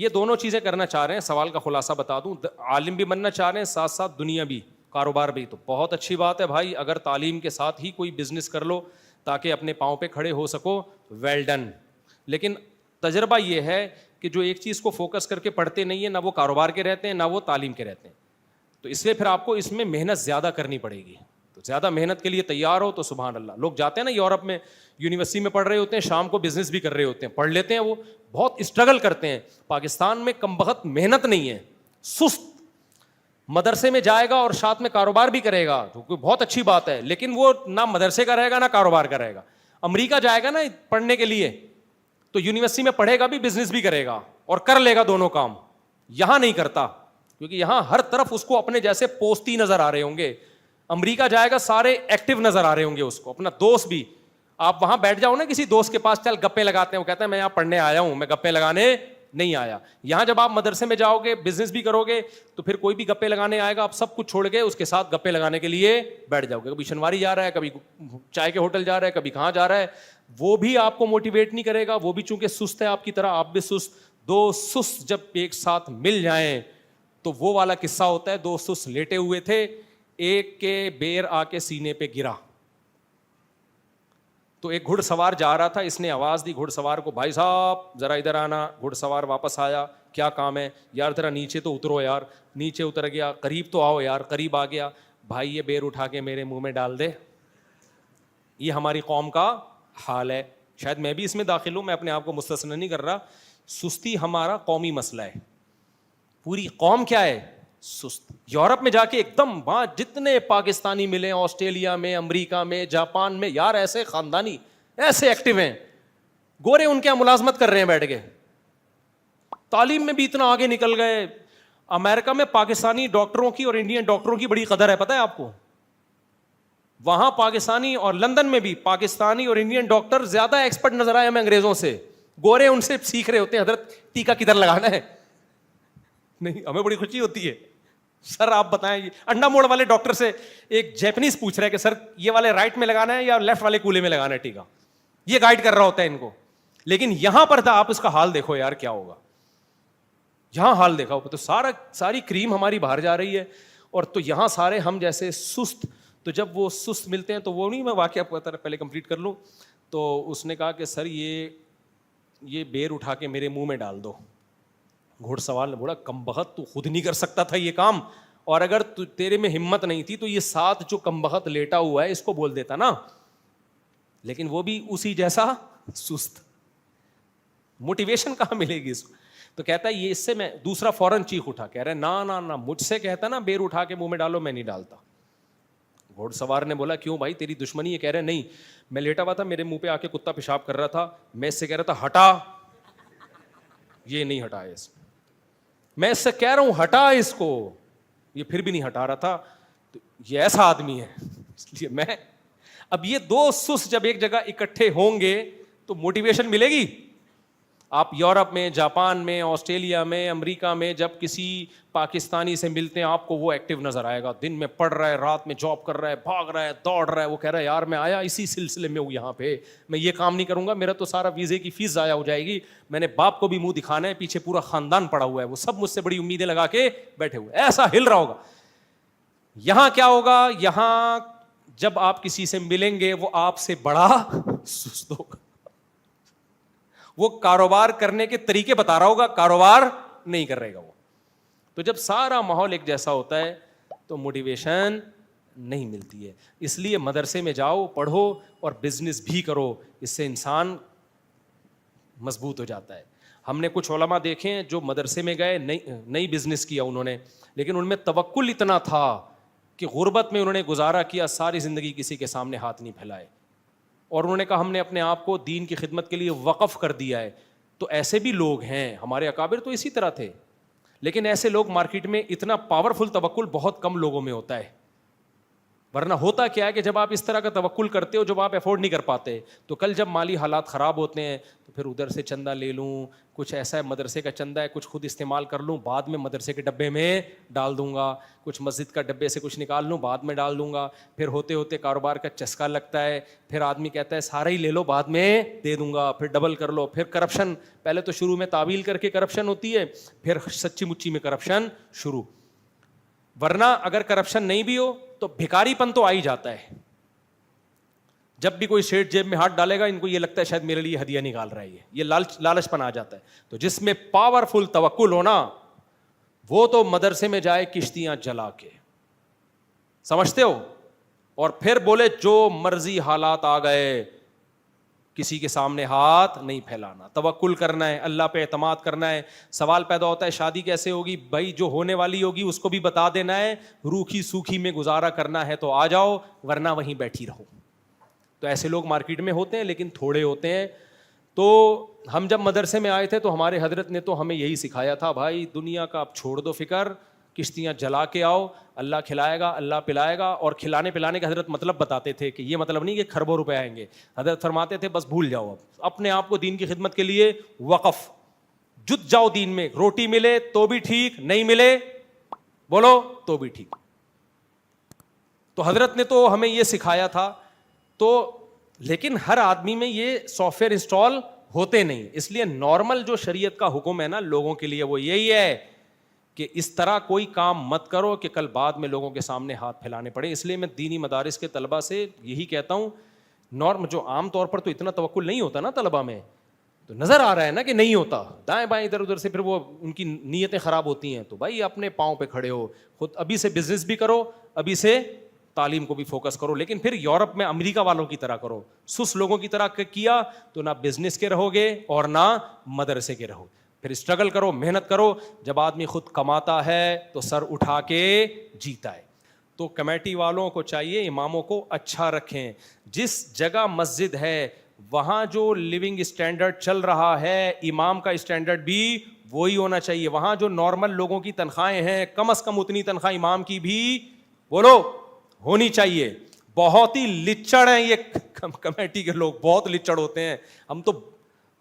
یہ دونوں چیزیں کرنا چاہ رہے ہیں. سوال کا خلاصہ بتا دوں, عالم بھی بننا چاہ رہے ہیں, ساتھ ساتھ دنیا بھی, کاروبار بھی, تو بہت اچھی بات ہے بھائی. اگر تعلیم کے ساتھ ہی کوئی بزنس کر لو تاکہ اپنے پاؤں پہ کھڑے ہو سکو, ویل ڈن. لیکن تجربہ یہ ہے کہ جو ایک چیز کو فوکس کر کے پڑھتے نہیں ہیں, نہ وہ کاروبار کے رہتے ہیں نہ وہ تعلیم کے رہتے ہیں, تو اس لیے پھر آپ کو اس میں محنت زیادہ کرنی پڑے گی. تو زیادہ محنت کے لیے تیار ہو تو سبحان اللہ. لوگ جاتے ہیں نا یورپ میں, یونیورسٹی میں پڑھ رہے ہوتے ہیں, شام کو بزنس بھی کر رہے ہوتے ہیں, پڑھ لیتے ہیں, وہ بہت اسٹرگل کرتے ہیں. پاکستان میں کم بخت محنت نہیں ہے, سست. مدرسے میں جائے گا اور ساتھ میں کاروبار بھی کرے گا, جو کہ بہت اچھی بات ہے, لیکن وہ نہ مدرسے کا رہے گا نہ کاروبار کا رہے گا. امریکہ جائے گا نا پڑھنے کے لیے, تو یونیورسٹی میں پڑھے گا بھی, بزنس بھی کرے گا اور کر لے گا دونوں کام. یہاں نہیں کرتا, کیونکہ یہاں ہر طرف اس کو اپنے جیسے پوستی نظر آ رہے ہوں گے. امریکہ جائے گا سارے ایکٹیو نظر آ رہے ہوں گے اس کو, اپنا دوست بھی. آپ وہاں بیٹھ جاؤ نا کسی دوست کے پاس, چل گپے لگاتے ہیں, وہ کہتا ہے میں یہاں پڑھنے آیا ہوں, میں گپے لگانے نہیں آیا. یہاں جب آپ مدرسے میں جاؤ گے, بزنس بھی کرو گے, تو پھر کوئی بھی گپے لگانے آئے گا, آپ سب کچھ چھوڑ کے اس کے ساتھ گپے لگانے کے لیے بیٹھ جاؤ گے. کبھی شنواری جا رہا ہے, کبھی چائے کے ہوٹل جا رہا ہے, کبھی کہاں جا رہا ہے. وہ بھی آپ کو موٹیویٹ نہیں کرے گا, وہ بھی چونکہ سست ہے آپ کی طرح, آپ بھی سست. دو سست جب ایک ساتھ مل جائیں تو وہ والا قصہ ہوتا ہے, دو سست لیٹے ہوئے تھے, ایک کے بیر آ کے سینے پہ گرا. تو ایک گھڑ سوار جا رہا تھا, اس نے آواز دی گھڑ سوار کو, بھائی صاحب ذرا ادھر آنا. گھڑ سوار واپس آیا, کیا کام ہے یار, ذرا نیچے تو اترو یار. نیچے اتر گیا, قریب تو آؤ یار, قریب آ گیا. بھائی یہ بیر اٹھا کے میرے منہ میں ڈال دے. یہ ہماری قوم کا حال ہے, شاید میں بھی اس میں داخل ہوں, میں اپنے آپ کو مستثنی نہیں کر رہا. سستی ہمارا قومی مسئلہ ہے, پوری قوم کیا ہے, سست. یورپ میں جا کے ایک دم وہاں جتنے پاکستانی ملے, آسٹریلیا میں, امریکہ میں, جاپان میں, یار ایسے خاندانی ایسے ایکٹیو ہیں, گورے ان کے یہاں ملازمت کر رہے ہیں بیٹھ کے, تعلیم میں بھی اتنا آگے نکل گئے. امریکہ میں پاکستانی ڈاکٹروں کی اور انڈین ڈاکٹروں کی بڑی قدر ہے, پتہ ہے آپ کو. وہاں پاکستانی, اور لندن میں بھی پاکستانی اور انڈین ڈاکٹر زیادہ ایکسپرٹ نظر آئے ہمیں انگریزوں سے. گورے ان سے سیکھ رہے ہوتے ہیں, حضرت ٹیکا کدھر لگانا ہے. نہیں, ہمیں بڑی خوشی ہوتی ہے, سر آپ بتائیں. انڈا موڑ والے ڈاکٹر سے ایک جیپنیز پوچھ رہا ہے کہ سر یہ والے رائٹ میں لگانا ہے یا لیفٹ والے کولے میں لگانا ہے ٹیکا, یہ گائیڈ کر رہا ہوتا ہے ان کو. لیکن یہاں پر تھا, آپ اس کا حال دیکھو یار کیا ہوگا. یہاں حال دیکھا ہو تو ساری کریم ہماری باہر جا رہی ہے, اور تو یہاں سارے ہم جیسے سست. تو جب وہ سست ملتے ہیں تو وہ نہیں, میں واقعہ آپ کو پہلے کمپلیٹ کر لوں. تو اس نے کہا کہ سر یہ بیر اٹھا کے میرے منہ میں ڈال دو. گھوڑ سوار نے بولا کم بخت تو خود نہیں کر سکتا تھا یہ کام, اور اگر تیرے میں ہمت نہیں تھی تو یہ ساتھ جو کم بخت لیٹا ہوا ہے اس کو بول دیتا نا. لیکن وہ بھی اسی جیسا سست. موٹیویشن کہاں ملے گی اس کو. تو کہتا ہے یہ اس سے, میں دوسرا فوراً چیخ اٹھا, کہہ رہے نا مجھ سے کہتا نا بیر اٹھا کے منہ میں ڈالو, میں نہیں ڈالتا. گھوڑ سوار نے بولا کیوں بھائی تیری دشمنی ہے؟ کہہ رہے نہیں, میں لیٹا ہوا تھا, میرے منہ پہ آ کے کتا پیشاب کر رہا تھا, میں اس سے کہہ رہا تھا ہٹا, یہ نہیں ہٹایا اس کو. میں اس سے کہہ رہا ہوں ہٹا اس کو, یہ پھر بھی نہیں ہٹا رہا تھا. تو یہ ایسا آدمی ہے. اس لیے میں, اب یہ دو سست جب ایک جگہ اکٹھے ہوں گے تو موٹیویشن ملے گی. آپ یورپ میں, جاپان میں, آسٹریلیا میں, امریکہ میں جب کسی پاکستانی سے ملتے ہیں آپ کو وہ ایکٹیو نظر آئے گا, دن میں پڑھ رہا ہے, رات میں جاب کر رہا ہے, بھاگ رہا ہے, دوڑ رہا ہے. وہ کہہ رہا ہے یار میں آیا اسی سلسلے میں ہوں یہاں پہ, میں یہ کام نہیں کروں گا, میرا تو سارا ویزے کی فیس ضائع ہو جائے گی, میں نے باپ کو بھی منہ دکھانا ہے, پیچھے پورا خاندان پڑا ہوا ہے, وہ سب مجھ سے بڑی امیدیں لگا کے بیٹھے ہوئے. ایسا ہل رہا ہوگا. یہاں کیا ہوگا, یہاں جب آپ کسی سے ملیں گے وہ آپ سے بڑا سست ہوگا, وہ کاروبار کرنے کے طریقے بتا رہا ہوگا, کاروبار نہیں کر رہے گا وہ. تو جب سارا ماحول ایک جیسا ہوتا ہے تو موٹیویشن نہیں ملتی ہے. اس لیے مدرسے میں جاؤ, پڑھو اور بزنس بھی کرو, اس سے انسان مضبوط ہو جاتا ہے. ہم نے کچھ علماء دیکھے ہیں جو مدرسے میں گئے, نئی بزنس کیا انہوں نے, لیکن ان میں توکل اتنا تھا کہ غربت میں انہوں نے گزارا کیا, ساری زندگی کسی کے سامنے ہاتھ نہیں پھیلائے, اور انہوں نے کہا ہم نے اپنے آپ کو دین کی خدمت کے لیے وقف کر دیا ہے. تو ایسے بھی لوگ ہیں, ہمارے اکابر تو اسی طرح تھے, لیکن ایسے لوگ مارکیٹ میں اتنا پاورفل توکل بہت کم لوگوں میں ہوتا ہے. ورنہ ہوتا کیا ہے کہ جب آپ اس طرح کا توکل کرتے ہو جب آپ افورڈ نہیں کر پاتے, تو کل جب مالی حالات خراب ہوتے ہیں تو پھر ادھر سے چندہ لے لوں, کچھ ایسا ہے مدرسے کا چندہ ہے کچھ خود استعمال کر لوں, بعد میں مدرسے کے ڈبے میں ڈال دوں گا, کچھ مسجد کا ڈبے سے کچھ نکال لوں بعد میں ڈال دوں گا, پھر ہوتے ہوتے کاروبار کا چسکا لگتا ہے, پھر آدمی کہتا ہے سارا ہی لے لو بعد میں دے دوں گا, پھر ڈبل کر لو, پھر کرپشن, پہلے تو شروع میں تعویل کر کے کرپشن ہوتی ہے, پھر سچی مچی میں کرپشن شروع. ورنہ اگر کرپشن نہیں بھی ہو تو بھکاری پن تو آ ہی جاتا ہے. جب بھی کوئی شیٹ جیب میں ہاتھ ڈالے گا ان کو یہ لگتا ہے شاید میرے لیے ہدیہ نکال رہا ہے, یہ لالچ پن آ جاتا ہے. تو جس میں پاورفل توکل ہونا وہ تو مدرسے میں جائے کشتیاں جلا کے, سمجھتے ہو, اور پھر بولے جو مرضی حالات آ گئے کسی کے سامنے ہاتھ نہیں پھیلانا, توکل کرنا ہے, اللہ پہ اعتماد کرنا ہے. سوال پیدا ہوتا ہے شادی کیسے ہوگی؟ بھائی جو ہونے والی ہوگی اس کو بھی بتا دینا ہے, روکھی سوکھی میں گزارا کرنا ہے تو آ جاؤ ورنہ وہیں بیٹھی رہو. تو ایسے لوگ مارکیٹ میں ہوتے ہیں لیکن تھوڑے ہوتے ہیں. تو ہم جب مدرسے میں آئے تھے تو ہمارے حضرت نے تو ہمیں یہی سکھایا تھا, بھائی دنیا کا اب چھوڑ دو فکر, کشتیاں جلا کے آؤ, اللہ کھلائے گا اللہ پلائے گا. اور کھلانے پلانے کا حضرت مطلب بتاتے تھے کہ یہ مطلب نہیں کہ کھربوں روپے آئیں گے, حضرت فرماتے تھے بس بھول جاؤ, اب اپنے آپ کو دین کی خدمت کے لیے وقف, جت جاؤ دین میں, روٹی ملے تو بھی ٹھیک, نہیں ملے بولو تو بھی ٹھیک. تو حضرت نے تو ہمیں یہ سکھایا تھا. تو لیکن ہر آدمی میں یہ سافٹ ویئر انسٹال ہوتے نہیں, اس لیے نارمل جو شریعت کا حکم ہے نا لوگوں کے لیے وہ یہی ہے کہ اس طرح کوئی کام مت کرو کہ کل بعد میں لوگوں کے سامنے ہاتھ پھیلانے پڑے. اس لیے میں دینی مدارس کے طلبہ سے یہی کہتا ہوں, نارم جو عام طور پر تو اتنا توکل نہیں ہوتا نا طلبہ میں, تو نظر آ رہا ہے نا کہ نہیں ہوتا, دائیں بائیں ادھر ادھر سے پھر وہ ان کی نیتیں خراب ہوتی ہیں. تو بھائی اپنے پاؤں پہ کھڑے ہو, خود ابھی سے بزنس بھی کرو, ابھی سے تعلیم کو بھی فوکس کرو, لیکن پھر یورپ میں امریکہ والوں کی طرح کرو, سس لوگوں کی طرح کیا تو نہ بزنس کے رہو گے اور نہ مدرسے کے رہو. پھر اسٹرگل کرو, محنت کرو. جب آدمی خود کماتا ہے تو سر اٹھا کے جیتا ہے. تو کمیٹی والوں کو چاہیے اماموں کو اچھا رکھیں. جس جگہ مسجد ہے وہاں جو لیونگ اسٹینڈرڈ چل رہا ہے امام کا اسٹینڈرڈ بھی وہی ہونا چاہیے. وہاں جو نارمل لوگوں کی تنخواہیں ہیں کم از کم اتنی تنخواہ امام کی بھی بولو ہونی چاہیے. بہت ہی لچڑ ہیں یہ کمیٹی کے لوگ, بہت لچڑ ہوتے ہیں.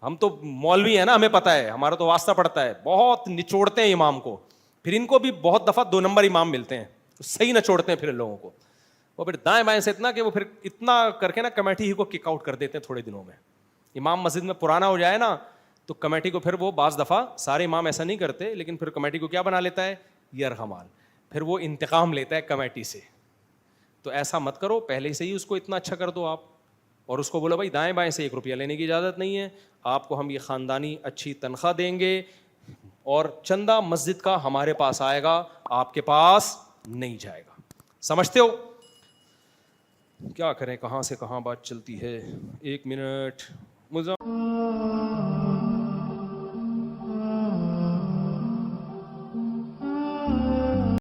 ہم تو مولوی ہیں نا, ہمیں پتہ ہے, ہمارا تو واسطہ پڑتا ہے, بہت نچوڑتے ہیں امام کو. پھر ان کو بھی بہت دفعہ 2 نمبر امام ملتے ہیں, صحیح نچوڑتے ہیں پھر لوگوں کو. وہ پھر دائیں بائیں سے اتنا کہ وہ پھر اتنا کر کے نا کمیٹی ہی کو کک آؤٹ کر دیتے ہیں تھوڑے دنوں میں. امام مسجد میں پرانا ہو جائے نا تو کمیٹی کو پھر وہ بعض دفعہ, سارے امام ایسا نہیں کرتے لیکن پھر کمیٹی کو کیا بنا لیتا ہے, یرحمان, پھر وہ انتقام لیتا ہے کمیٹی سے. تو ایسا مت کرو, پہلے سے ہی اس کو اتنا اچھا کر دو آپ, اور اس کو بولو بھائی دائیں بائیں سے 1 روپیہ لینے کی اجازت نہیں ہے, آپ کو ہم یہ خاندانی اچھی تنخواہ دیں گے اور چندہ مسجد کا ہمارے پاس آئے گا, آپ کے پاس نہیں جائے گا. سمجھتے ہو؟ کیا کریں, کہاں سے کہاں بات چلتی ہے. 1 منٹ.